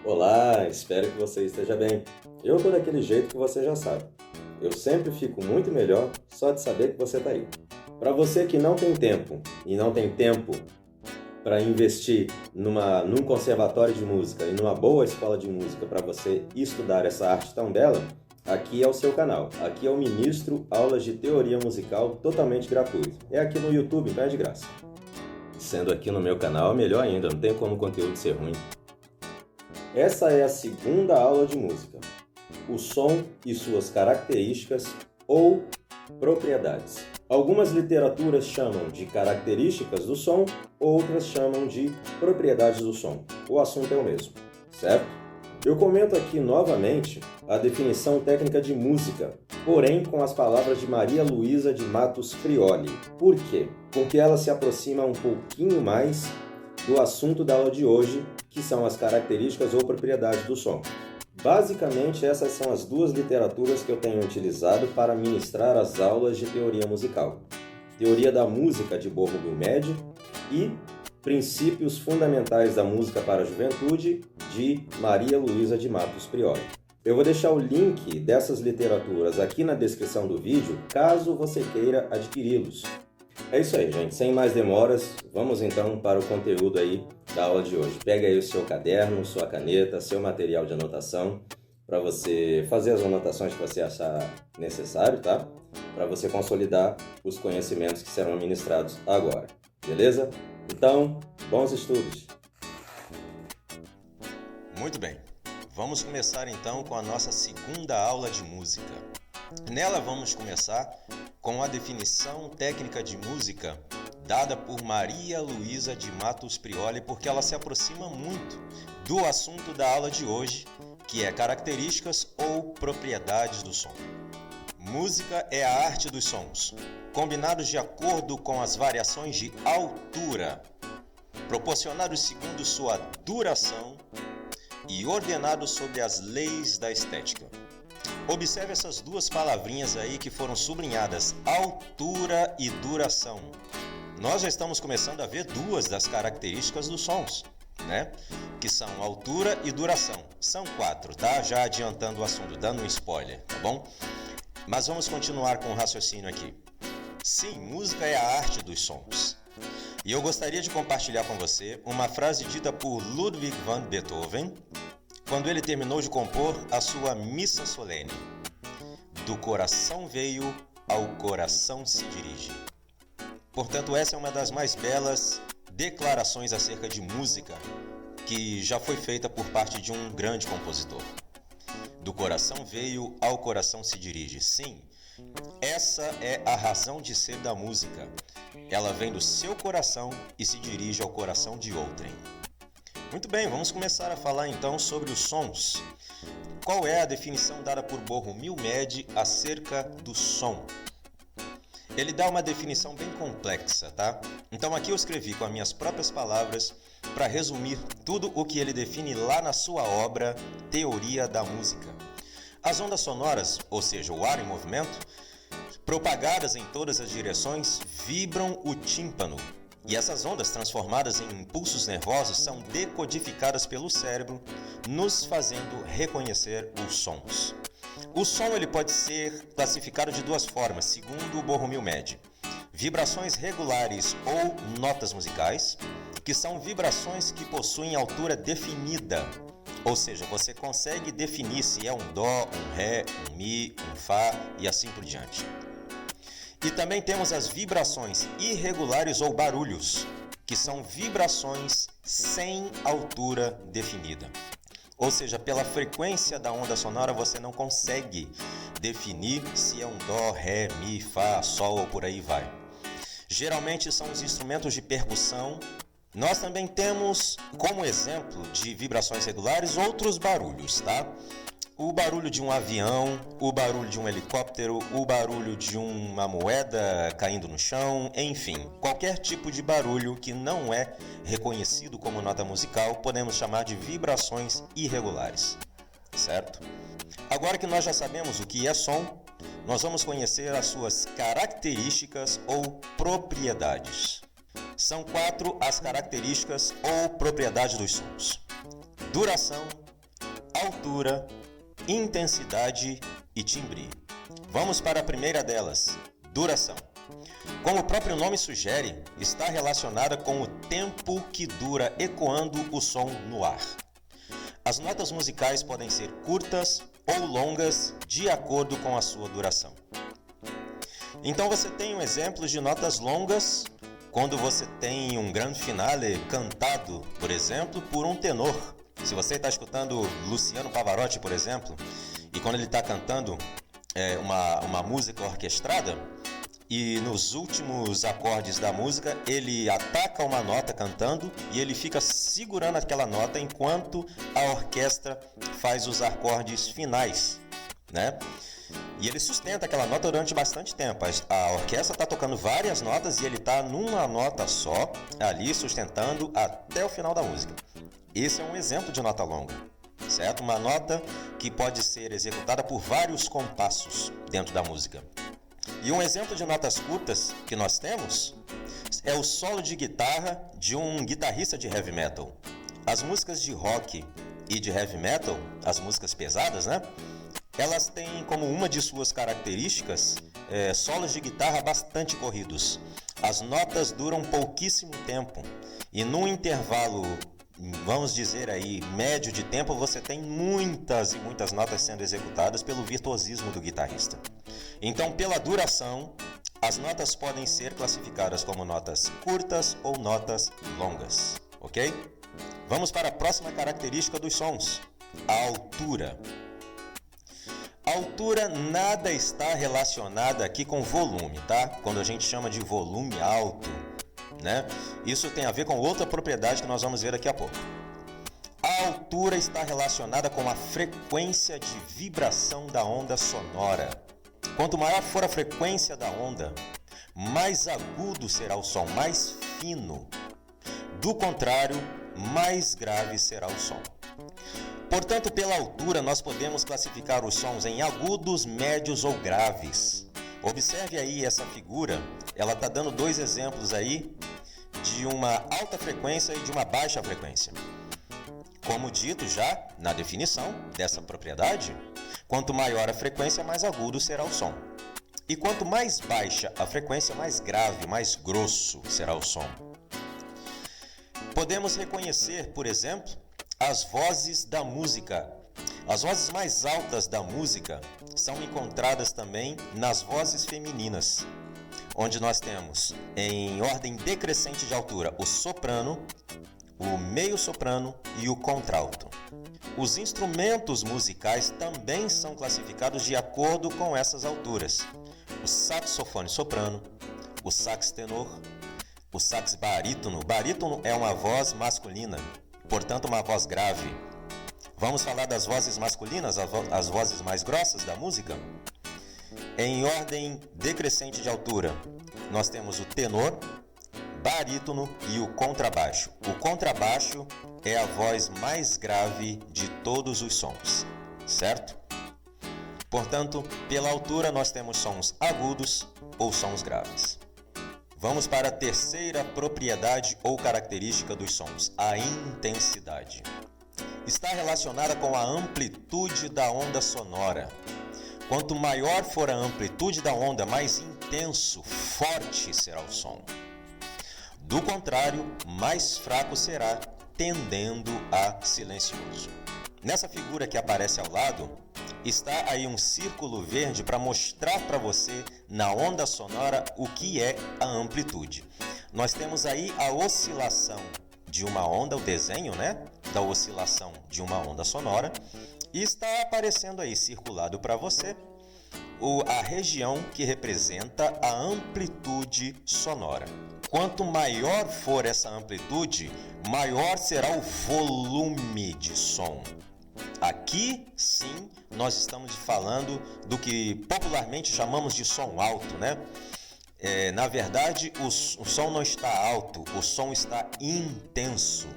Olá, espero que você esteja bem. Eu tô daquele jeito que você já sabe. Eu sempre fico muito melhor só de saber que você tá aí. Para você que não tem tempo e não tem tempo para investir num conservatório de música e numa boa escola de música para você estudar essa arte tão bela, aqui é o seu canal. Aqui é o Ministro Aulas de Teoria Musical totalmente gratuito. É aqui no YouTube, então é de graça. Sendo aqui no meu canal, melhor ainda, não tem como o conteúdo ser ruim. Essa é a segunda aula de música. O som e suas características ou propriedades. Algumas literaturas chamam de características do som, outras chamam de propriedades do som. O assunto é o mesmo, certo? Eu comento aqui novamente a definição técnica de música, porém com as palavras de Maria Luísa de Matos Prioli. Por quê? Porque ela se aproxima um pouquinho mais do assunto da aula de hoje, que são as características ou propriedades do som. Basicamente, essas são as duas literaturas que eu tenho utilizado para ministrar as aulas de teoria musical. Teoria da música de Borromeo Médio e Princípios Fundamentais da Música para a Juventude, de Maria Luísa de Matos Prioli. Eu vou deixar o link dessas literaturas aqui na descrição do vídeo, caso você queira adquiri-los. É isso aí, gente. Sem mais demoras, vamos então para o conteúdo aí da aula de hoje. Pega aí o seu caderno, sua caneta, seu material de anotação, para você fazer as anotações que você achar necessário, tá? Para você consolidar os conhecimentos que serão ministrados agora. Beleza? Então, bons estudos! Muito bem. Vamos começar então com a nossa segunda aula de música. Nela vamos começar com a definição técnica de música dada por Maria Luísa de Matos Prioli, porque ela se aproxima muito do assunto da aula de hoje, que é características ou propriedades do som. Música é a arte dos sons, combinados de acordo com as variações de altura, proporcionados segundo sua duração e ordenados sob as leis da estética. Observe essas duas palavrinhas aí que foram sublinhadas, altura e duração. Nós já estamos começando a ver duas das características dos sons, né? Que são altura e duração. São 4, tá? Já adiantando o assunto, dando um spoiler, tá bom? Mas vamos continuar com o raciocínio aqui. Sim, música é a arte dos sons. E eu gostaria de compartilhar com você uma frase dita por Ludwig van Beethoven, quando ele terminou de compor a sua Missa Solene. Do coração veio, ao coração se dirige. Portanto, essa é uma das mais belas declarações acerca de música que já foi feita por parte de um grande compositor. Do coração veio, ao coração se dirige. Sim, essa é a razão de ser da música. Ela vem do seu coração e se dirige ao coração de outrem. Muito bem, vamos começar a falar então sobre os sons. Qual é a definição dada por Borromeo Médio acerca do som? Ele dá uma definição bem complexa, tá? Então aqui eu escrevi com as minhas próprias palavras para resumir tudo o que ele define lá na sua obra Teoria da Música. As ondas sonoras, ou seja, o ar em movimento, propagadas em todas as direções, vibram o tímpano. E essas ondas, transformadas em impulsos nervosos, são decodificadas pelo cérebro, nos fazendo reconhecer os sons. O som ele pode ser classificado de duas formas, segundo o Borromeo Médio. Vibrações regulares ou notas musicais, que são vibrações que possuem altura definida. Ou seja, você consegue definir se é um dó, um ré, um mi, um fá e assim por diante. E também temos as vibrações irregulares ou barulhos, que são vibrações sem altura definida. Ou seja, pela frequência da onda sonora você não consegue definir se é um dó, ré, mi, fá, sol ou por aí vai. Geralmente são os instrumentos de percussão. Nós também temos como exemplo de vibrações regulares outros barulhos, tá? O barulho de um avião, o barulho de um helicóptero, o barulho de uma moeda caindo no chão, enfim, qualquer tipo de barulho que não é reconhecido como nota musical, podemos chamar de vibrações irregulares, certo? Agora que nós já sabemos o que é som, nós vamos conhecer as suas características ou propriedades. São 4 as características ou propriedades dos sons: duração, altura, intensidade e timbre. Vamos para a primeira delas, duração. Como o próprio nome sugere, está relacionada com o tempo que dura ecoando o som no ar. As notas musicais podem ser curtas ou longas de acordo com a sua duração. Então você tem um exemplo de notas longas quando você tem um grande finale cantado, por exemplo, por um tenor. Se você está escutando Luciano Pavarotti, por exemplo, e quando ele está cantando uma música orquestrada, e nos últimos acordes da música ele ataca uma nota cantando e ele fica segurando aquela nota enquanto a orquestra faz os acordes finais, né? E ele sustenta aquela nota durante bastante tempo. A orquestra está tocando várias notas e ele está numa nota só, ali sustentando até o final da música. Esse é um exemplo de nota longa, certo? Uma nota que pode ser executada por vários compassos dentro da música. E um exemplo de notas curtas que nós temos é o solo de guitarra de um guitarrista de heavy metal. As músicas de rock e de heavy metal, as músicas pesadas, né? Elas têm como uma de suas características solos de guitarra bastante corridos. As notas duram pouquíssimo tempo e num intervalo, vamos dizer aí, médio de tempo, você tem muitas e muitas notas sendo executadas pelo virtuosismo do guitarrista. Então, pela duração, as notas podem ser classificadas como notas curtas ou notas longas, ok? Vamos para a próxima característica dos sons, a altura. A altura nada está relacionada aqui com volume, tá? Quando a gente chama de volume alto, né? Isso tem a ver com outra propriedade que nós vamos ver daqui a pouco. A altura está relacionada com a frequência de vibração da onda sonora. Quanto maior for a frequência da onda, mais agudo será o som, mais fino. Do contrário, mais grave será o som. Portanto, pela altura, nós podemos classificar os sons em agudos, médios ou graves. Observe aí essa figura, ela está dando dois exemplos aí de uma alta frequência e de uma baixa frequência. Como dito já na definição dessa propriedade, quanto maior a frequência, mais agudo será o som. E quanto mais baixa a frequência, mais grave, mais grosso será o som. Podemos reconhecer, por exemplo, as vozes da música. As vozes mais altas da música são encontradas também nas vozes femininas, onde nós temos, em ordem decrescente de altura, o soprano, o meio-soprano e o contralto. Os instrumentos musicais também são classificados de acordo com essas alturas. O saxofone soprano, o sax tenor, o sax barítono. Barítono é uma voz masculina, portanto uma voz grave. Vamos falar das vozes masculinas, as vozes mais grossas da música? Em ordem decrescente de altura, nós temos o tenor, barítono e o contrabaixo. O contrabaixo é a voz mais grave de todos os sons, certo? Portanto, pela altura nós temos sons agudos ou sons graves. Vamos para a terceira propriedade ou característica dos sons, a intensidade. Está relacionada com a amplitude da onda sonora. Quanto maior for a amplitude da onda, mais intenso, forte será o som. Do contrário, mais fraco será, tendendo a silencioso. Nessa figura que aparece ao lado, está aí um círculo verde para mostrar para você, na onda sonora, o que é a amplitude. Nós temos aí a oscilação de uma onda, o desenho, né, da oscilação de uma onda sonora, e está aparecendo aí, circulado para você, a região que representa a amplitude sonora. Quanto maior for essa amplitude, maior será o volume de som. Aqui, sim, nós estamos falando do que popularmente chamamos de som alto, né? Na verdade, o som não está alto, o som está intenso.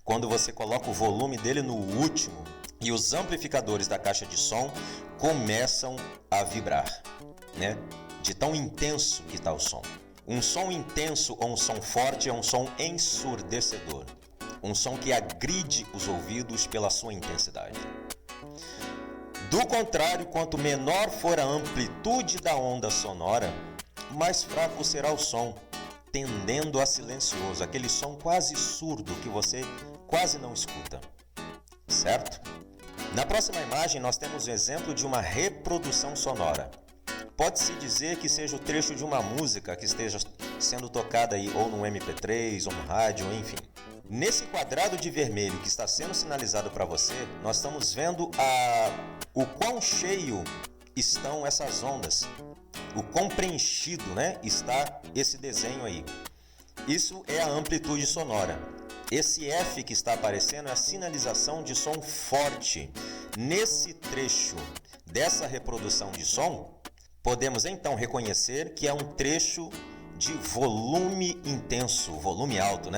Quando você coloca o volume dele no último e os amplificadores da caixa de som começam a vibrar, né? De tão intenso que está o som. Um som intenso ou um som forte é um som ensurdecedor. Um som que agride os ouvidos pela sua intensidade. Do contrário, quanto menor for a amplitude da onda sonora, mais fraco será o som, tendendo a silencioso, aquele som quase surdo que você quase não escuta, certo? Na próxima imagem nós temos o exemplo de uma reprodução sonora. Pode-se dizer que seja o trecho de uma música que esteja sendo tocada aí ou no MP3 ou no rádio, enfim. Nesse quadrado de vermelho que está sendo sinalizado para você, nós estamos vendo o quão cheio estão essas ondas, o quão preenchido, está esse desenho aí. Isso é a amplitude sonora. Esse F que está aparecendo é a sinalização de som forte. Nesse trecho dessa reprodução de som, podemos então reconhecer que é um trecho de volume intenso, volume alto,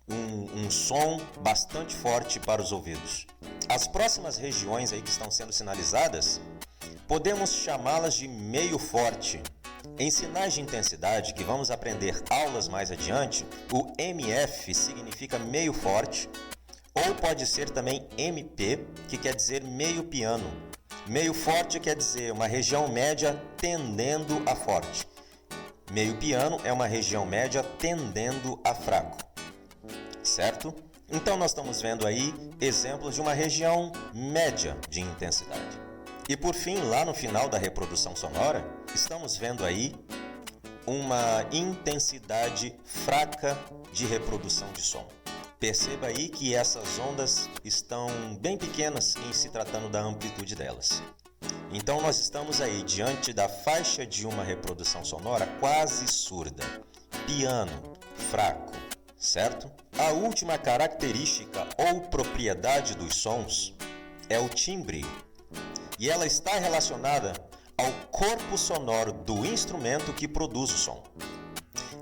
Um som bastante forte para os ouvidos. As próximas regiões aí que estão sendo sinalizadas, podemos chamá-las de meio forte. Em sinais de intensidade, que vamos aprender aulas mais adiante, o MF significa meio forte, ou pode ser também MP, que quer dizer meio piano. Meio forte quer dizer uma região média tendendo a forte. Meio piano é uma região média tendendo a fraco, certo? Então nós estamos vendo aí exemplos de uma região média de intensidade. E por fim, lá no final da reprodução sonora, estamos vendo aí uma intensidade fraca de reprodução de som. Perceba aí que essas ondas estão bem pequenas em se tratando da amplitude delas. Então nós estamos aí diante da faixa de uma reprodução sonora quase surda, piano, fraco, certo? A última característica ou propriedade dos sons é o timbre. E ela está relacionada ao corpo sonoro do instrumento que produz o som.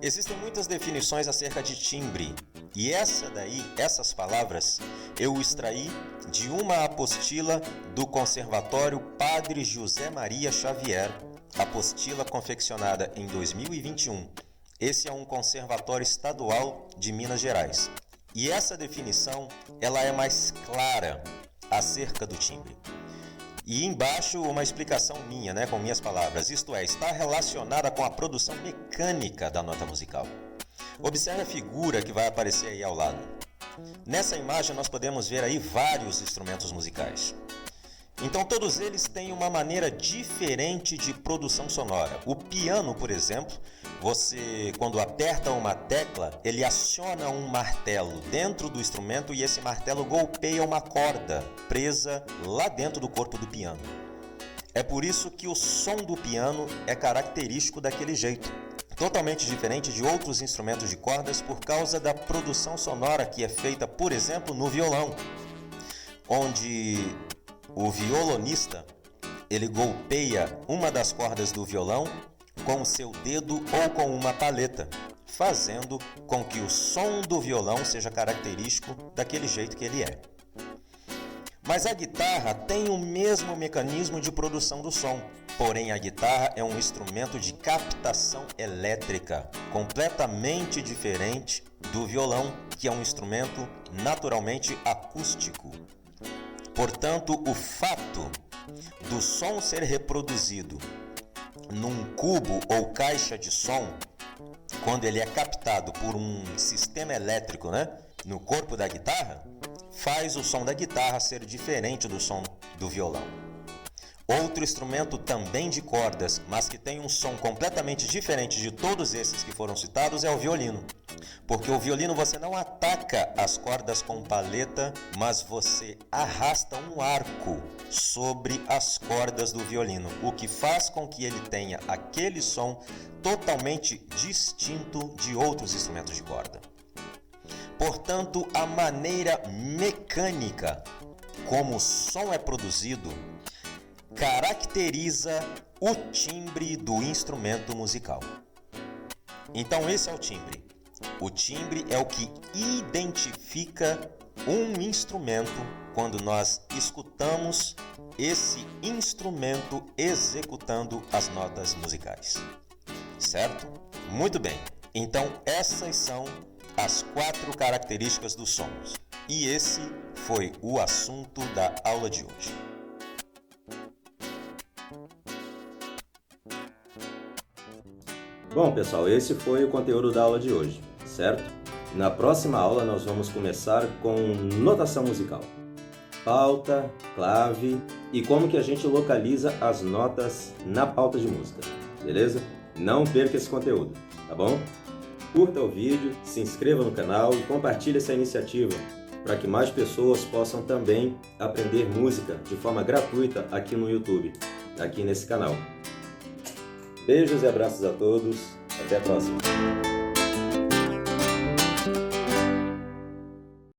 Existem muitas definições acerca de timbre, e essas palavras, eu extraí de uma apostila do Conservatório Padre José Maria Xavier, apostila confeccionada em 2021. Esse é um conservatório estadual de Minas Gerais. E essa definição, ela é mais clara acerca do timbre. E embaixo uma explicação minha, com minhas palavras, isto é, está relacionada com a produção mecânica da nota musical. Observe a figura que vai aparecer aí ao lado. Nessa imagem nós podemos ver aí vários instrumentos musicais. Então todos eles têm uma maneira diferente de produção sonora. O piano, por exemplo, você quando aperta uma tecla, ele aciona um martelo dentro do instrumento e esse martelo golpeia uma corda presa lá dentro do corpo do piano. É por isso que o som do piano é característico daquele jeito, totalmente diferente de outros instrumentos de cordas por causa da produção sonora que é feita, por exemplo, no violão, onde o violonista, ele golpeia uma das cordas do violão com o seu dedo ou com uma paleta, fazendo com que o som do violão seja característico daquele jeito que ele é. Mas a guitarra tem o mesmo mecanismo de produção do som, porém a guitarra é um instrumento de captação elétrica, completamente diferente do violão, que é um instrumento naturalmente acústico. Portanto, o fato do som ser reproduzido num cubo ou caixa de som, quando ele é captado por um sistema elétrico, no corpo da guitarra, faz o som da guitarra ser diferente do som do violão. Outro instrumento também de cordas, mas que tem um som completamente diferente de todos esses que foram citados, é o violino. Porque o violino você não ataca as cordas com paleta, mas você arrasta um arco sobre as cordas do violino, o que faz com que ele tenha aquele som totalmente distinto de outros instrumentos de corda. Portanto, a maneira mecânica como o som é produzido caracteriza o timbre do instrumento musical. Então esse é o timbre. O timbre é o que identifica um instrumento quando nós escutamos esse instrumento executando as notas musicais. Certo? Muito bem. Então essas são as 4 características dos sons. E esse foi o assunto da aula de hoje. Bom, pessoal, esse foi o conteúdo da aula de hoje, certo? Na próxima aula nós vamos começar com notação musical. Pauta, clave e como que a gente localiza as notas na pauta de música, beleza? Não perca esse conteúdo, tá bom? Curta o vídeo, se inscreva no canal e compartilhe essa iniciativa para que mais pessoas possam também aprender música de forma gratuita aqui no YouTube, aqui nesse canal. Beijos e abraços a todos, até a próxima!